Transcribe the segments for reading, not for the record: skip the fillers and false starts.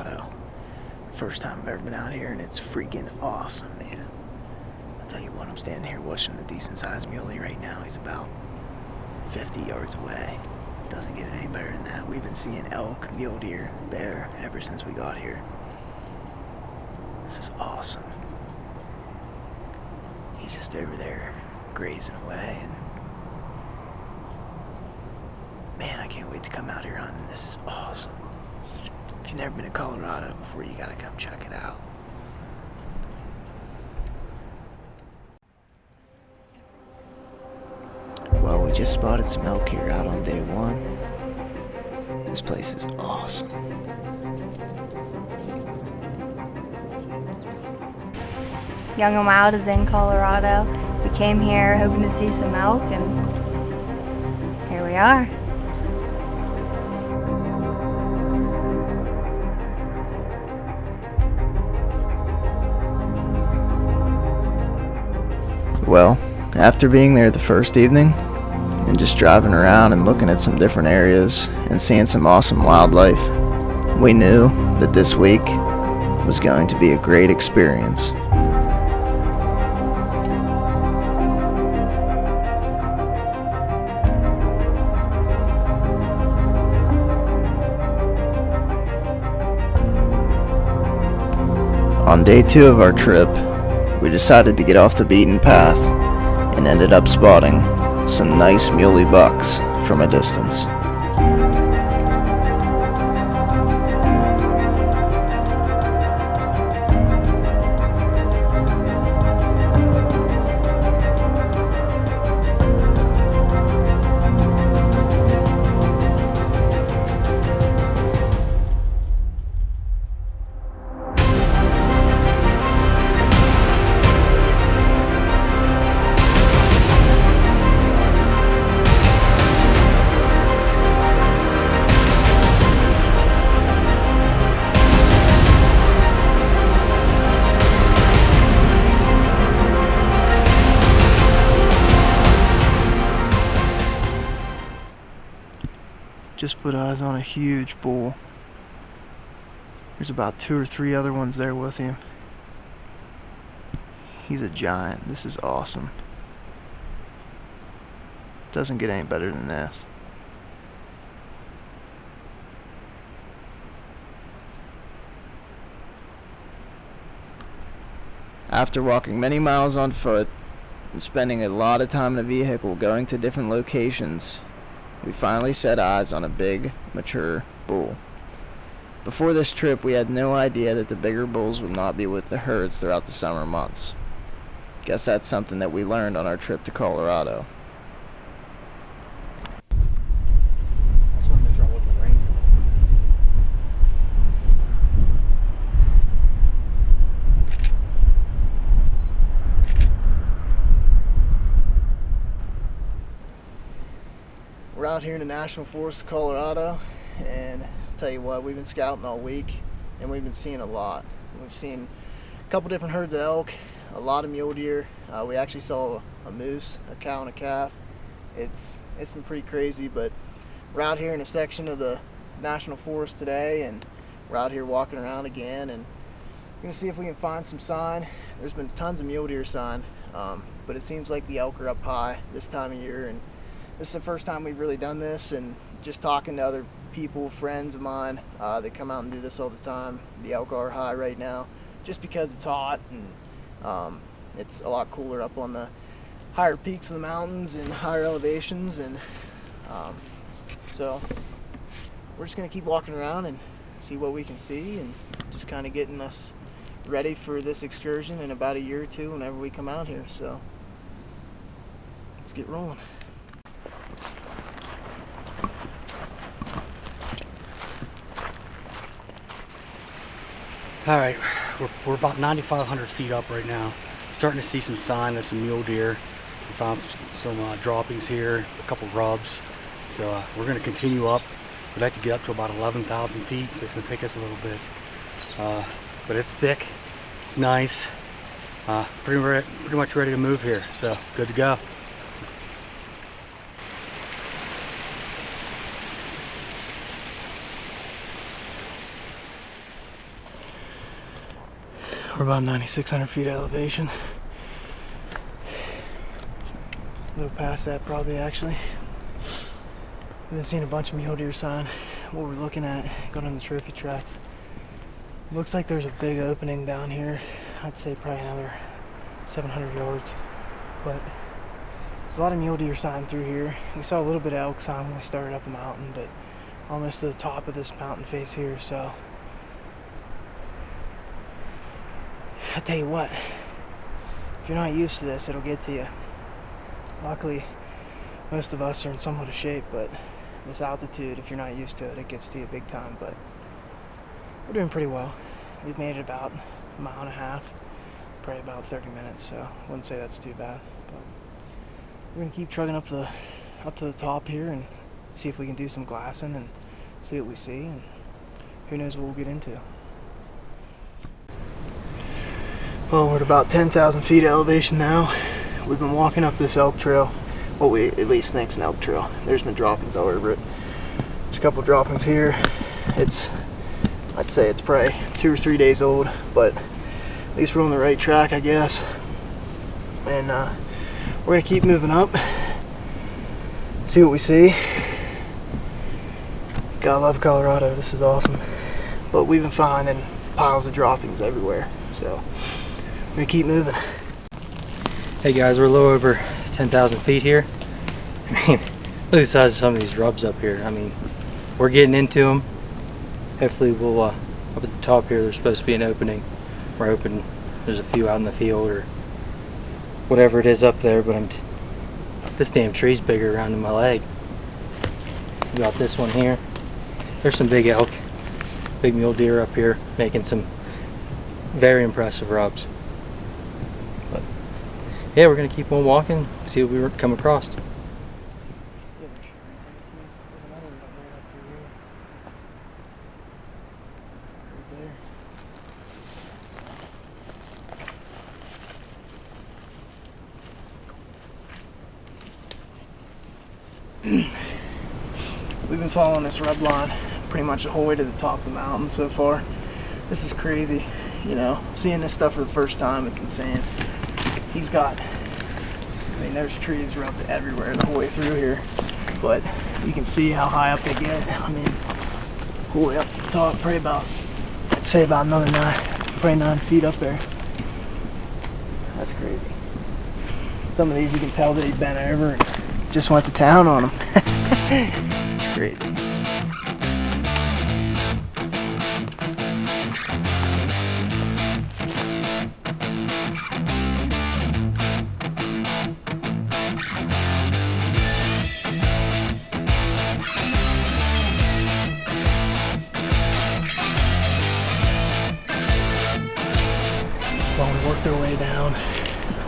Colorado. First time I've ever been out here, and it's freaking awesome, man. I'll tell you what, I'm standing here watching a decent-sized muley right now. He's about 50 yards away. Doesn't get any better than that. We've been seeing elk, mule deer, bear ever since we got here. This is awesome. He's just over there grazing away, and man, I can't wait to come out here hunting. This is awesome. If you've never been to Colorado before, you gotta come check it out. Well, we just spotted some elk here out on day one. This place is awesome. Young and Wild is in Colorado. We came here hoping to see some elk, and here we are. Well, after being there the first evening, and just driving around and looking at some different areas and seeing some awesome wildlife, we knew that this week was going to be a great experience. On day 2 of our trip, we decided to get off the beaten path and ended up spotting some nice muley bucks from a distance. Just put eyes on a huge bull. There's about 2 or 3 other ones there with him. He's a giant. This is awesome. Doesn't get any better than this. After walking many miles on foot and spending a lot of time in the vehicle going to different locations, we finally set eyes on a big, mature bull. Before this trip, we had no idea that the bigger bulls would not be with the herds throughout the summer months. Guess that's something that we learned on our trip to Colorado. We're out here in the National Forest of Colorado, and I'll tell you what, we've been scouting all week, and we've been seeing a lot. We've seen a couple different herds of elk, a lot of mule deer. We actually saw a moose, a cow, and a calf. It's been pretty crazy, but we're out here in a section of the National Forest today, and we're out here walking around again, and we're gonna see if we can find some sign. There's been tons of mule deer sign, but it seems like the elk are up high this time of year, and this is the first time we've really done this, and just talking to other people, friends of mine, that come out and do this all the time. The elk are high right now, just because it's hot, and it's a lot cooler up on the higher peaks of the mountains and higher elevations, and so we're just gonna keep walking around and see what we can see, and just kind of getting us ready for this excursion in about a year or two whenever we come out here. So let's get rolling. All right, we're about 9,500 feet up right now. Starting to see some sign of some mule deer. We found some droppings here, a couple rubs. So we're going to continue up. We'd like to get up to about 11,000 feet, so it's going to take us a little bit. But it's thick, it's nice. Pretty much ready to move here, so good to go. We're about 9,600 feet elevation. A little past that probably actually. We've been seeing a bunch of mule deer sign. What we're looking at, going on the trophy tracks. Looks like there's a big opening down here. I'd say probably another 700 yards. But there's a lot of mule deer sign through here. We saw a little bit of elk sign when we started up the mountain, but almost to the top of this mountain face here, so I tell you what, if you're not used to this, it'll get to you. Luckily, most of us are in somewhat of shape, but this altitude, if you're not used to it, it gets to you big time. But we're doing pretty well. We've made it about a mile and a half, probably about 30 minutes, so I wouldn't say that's too bad. But we're gonna keep trucking up to the top here and see if we can do some glassing and see what we see, and who knows what we'll get into. Well, we're at about 10,000 feet elevation now. We've been walking up this elk trail, what we at least think's an elk trail. There's been droppings all over it. There's a couple droppings here. I'd say it's probably 2 or 3 days old, but at least we're on the right track, I guess. And we're gonna keep moving up, see what we see. Gotta love Colorado, this is awesome. But we've been finding piles of droppings everywhere, so we're gonna keep moving. Hey guys, we're a little over 10,000 feet here. I mean, look at the size of some of these rubs up here. I mean, we're getting into them. Hopefully we'll, up at the top here, there's supposed to be an opening. We're hoping there's a few out in the field or whatever it is up there, but this damn tree's bigger around in my leg. We got this one here. There's some big elk, big mule deer up here, making some very impressive rubs. But yeah, we're gonna keep on walking, see what we come across. We've been following this rub line pretty much the whole way to the top of the mountain so far. This is crazy, you know, seeing this stuff for the first time, it's insane. He's got, I mean, there's trees rubbed everywhere the whole way through here, but you can see how high up they get. I mean, whole way up to the top, probably about, I'd say about another 9 feet up there. That's crazy. Some of these you can tell that he bent over and just went to town on them. It's great. Well, we worked our way down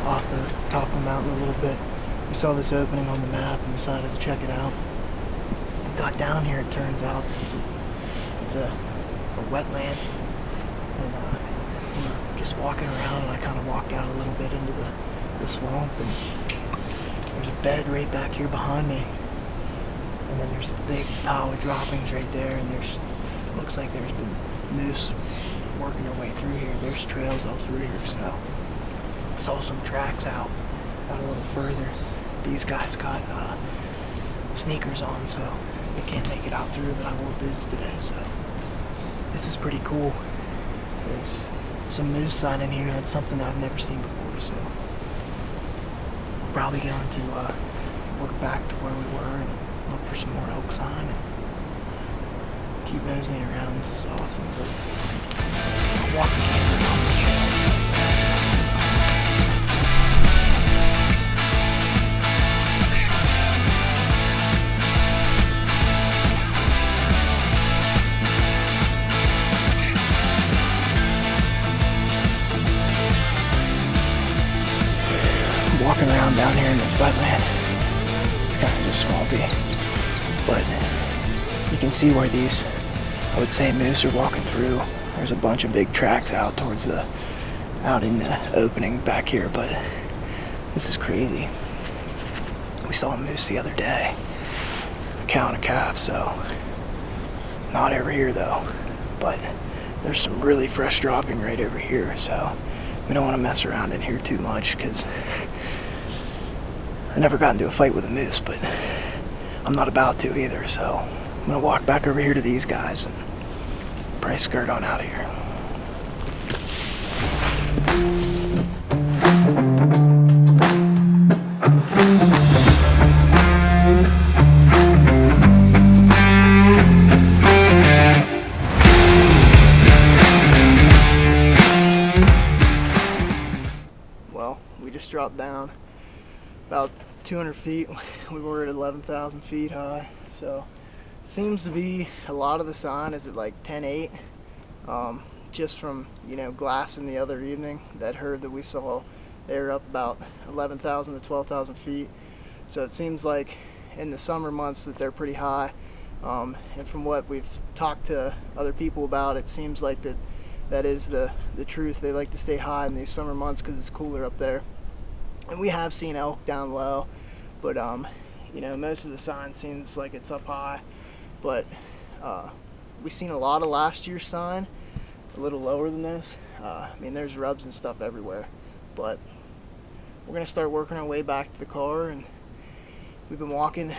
off the top of the mountain a little bit. We saw this opening on the map and decided to check it out. We got down here, it turns out it's a wetland. And we were just walking around, and I kind of walked out a little bit into the swamp, and there's a bed right back here behind me. And then there's a big pile of droppings right there, and looks like there's been moose working their way through here. There's trails all through here, so I saw some tracks out a little further. These guys got sneakers on, so they can't make it out through, but I wore boots today, so this is pretty cool. There's some moose sign in here, and it's something I've never seen before, so I'm probably going to work back to where we were and look for some more elk sign and keep nosing around. This is awesome, but I'll walk the camera down the trail. Walking around down here in this wetland. It's kind of just swampy, but you can see where these, I would say, moose are walking through. There's a bunch of big tracks out out in the opening back here, but this is crazy. We saw a moose the other day, a cow and a calf, so not every year though, but there's some really fresh dropping right over here, so we don't want to mess around in here too much because I never got into a fight with a moose, but I'm not about to either, so I'm gonna walk back over here to these guys and probably skirt on out of here. Well, we just dropped down about 200 feet. We were at 11,000 feet high, so seems to be a lot of the sign is at like 10-8. Just from, glassing the other evening, that herd that we saw, they're up about 11,000 to 12,000 feet. So it seems like in the summer months that they're pretty high. And from what we've talked to other people about, it seems like that is the truth. They like to stay high in these summer months because it's cooler up there. And we have seen elk down low, but most of the sign seems like it's up high. But we've seen a lot of last year's sign, a little lower than this. There's rubs and stuff everywhere. But we're gonna start working our way back to the car, and we've been walking,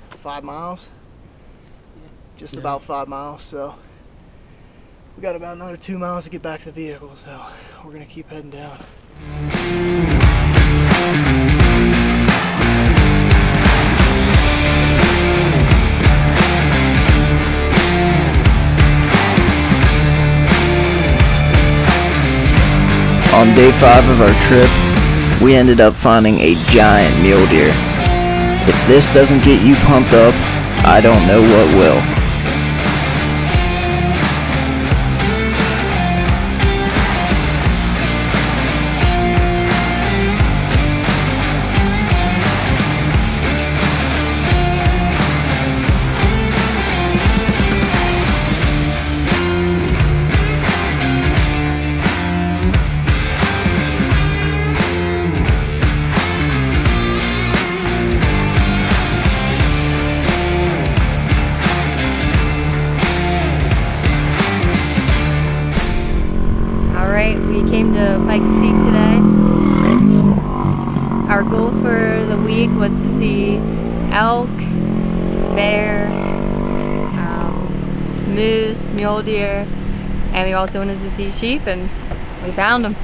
5 miles? Just about 5 miles, so we got about another 2 miles to get back to the vehicle, so we're gonna keep heading down. On day 5 of our trip, we ended up finding a giant mule deer. If this doesn't get you pumped up, I don't know what will. We came to Pikes Peak today. Our goal for the week was to see elk, bear, moose, mule deer, and we also wanted to see sheep, and we found them.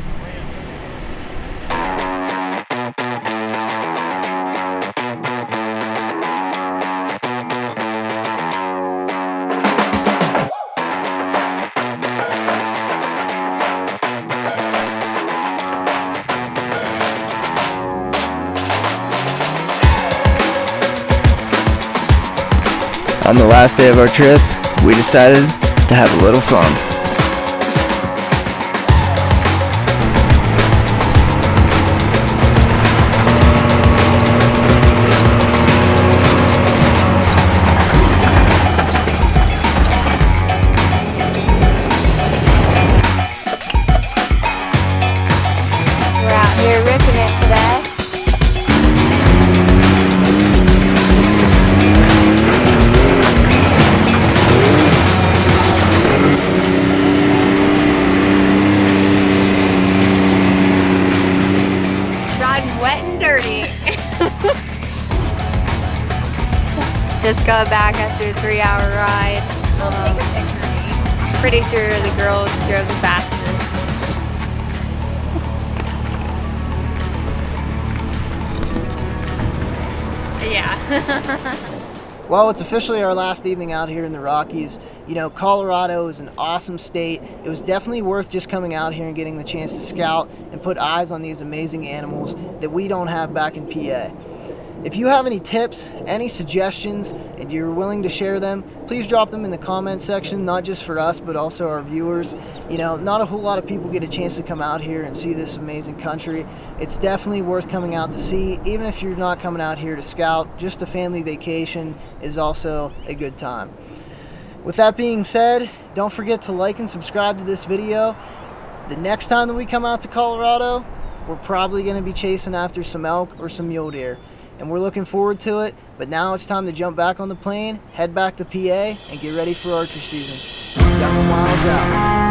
On the last day of our trip, we decided to have a little fun. We're out here ripping it today. Just got back after a 3-hour ride. Pretty sure the girls drove the fastest. Yeah. Well, it's officially our last evening out here in the Rockies. Colorado is an awesome state. It was definitely worth just coming out here and getting the chance to scout and put eyes on these amazing animals that we don't have back in PA. If you have any tips, any suggestions, and you're willing to share them, please drop them in the comment section, not just for us, but also our viewers. Not a whole lot of people get a chance to come out here and see this amazing country. It's definitely worth coming out to see, even if you're not coming out here to scout. Just a family vacation is also a good time. With that being said, don't forget to like and subscribe to this video. The next time that we come out to Colorado, we're probably going to be chasing after some elk or some mule deer. And we're looking forward to it, but now it's time to jump back on the plane, head back to PA, and get ready for archery season. Young and Wild's out.